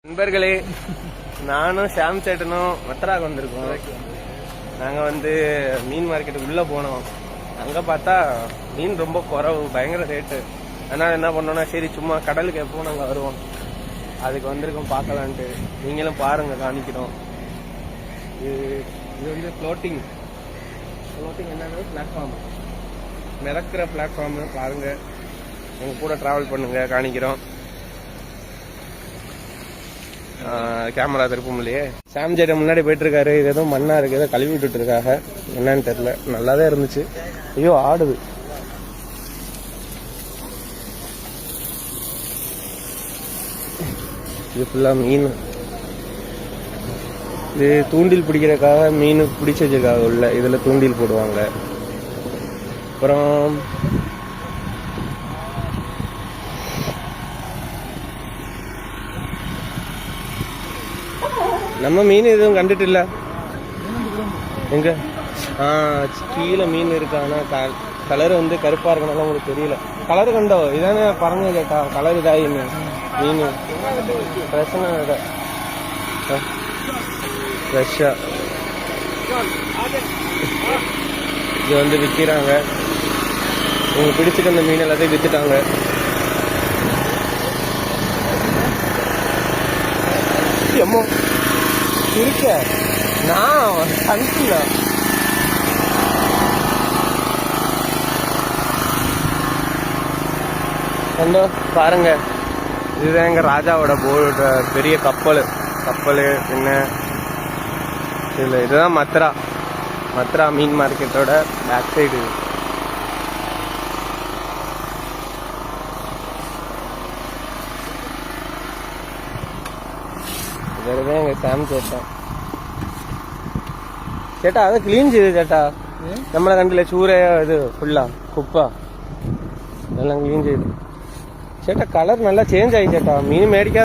நண்பர்களே, நானும் ஷாம் சேட்டனும் மத்ராக்கு வந்திருக்கோம். நாங்கள் மீன் மார்க்கெட்டுக்கு உள்ளே போனோம். அங்கே பார்த்தா மீன் ரொம்ப குறவு, பயங்கர ரேட்டு. அதனால் என்ன பண்ணோன்னா, சரி சும்மா கடலுக்கு எப்போ நாங்கள் வருவோம், அதுக்கு வந்திருக்கோம் பார்க்கலான்ட்டு. நீங்களும் பாருங்கள், காணிக்கிறோம். இது ஃப்ளோட்டிங் என்னது பிளாட்ஃபார்ம், மிதக்கிற பிளாட்ஃபார்மு. பாருங்கள், எங்கள் கூட ட்ராவல் பண்ணுங்கள், காணிக்கிறோம். கேமரா திருப்பம் இல்லையே. சாம் ஜெட்ட முன்னாடி போயிட்டு இருக்காரு. இது ஏதோ மண்ணா இருக்கு, ஏதோ கழுவி விட்டுட்டு இருக்காங்க, என்னன்னு தெரியல. நல்லாதான் இருந்துச்சு. ஐயோ ஆடுது. இது ஃபுல்லா மீன். இது தூண்டில் பிடிக்கிறதுக்காக மீன் பிடிச்சி வச்சிருக்காங்க உள்ள. இதுல தூண்டில் போடுவாங்க. அப்புறம் நம்ம மீன் எதுவும் கண்டுட்டு இல்ல. எங்க கீழே மீன் இருக்கு. ஆனா கலர் கருப்பா இருக்கனால உங்களுக்கு தெரியல. கலர் கண்டோ இதானே பறங்க கேட்டா. கலர் இதாயி மீன் பிரச்சனை ஃப்ரெஷ்ஷா இது விற்கிறாங்க. இவங்க பிடிச்சிட்டு அந்த மீன் எல்லாத்தையும் வித்துட்டாங்க. எம்மோ இருக்க நான் கண்டில பாருங்க. இதுதான் எங்க ராஜாவோட போர்டு, பெரிய கப்பல். என்ன இதுதான் மத்ரா மீன் மார்க்கெட்டோட பேக் சைடு. இதுதான் எங்க சாம் சேட்டா அதை கிளீன் செய்யுது சேட்டா. நம்மளை கண்டில சூறையா இது ஃபுல்லா குப்பா இதெல்லாம் கிளீன் செய்யுது சேட்டா. கலர் நல்லா சேஞ்ச் ஆகி சேட்டா. மீன் மேடிக்கா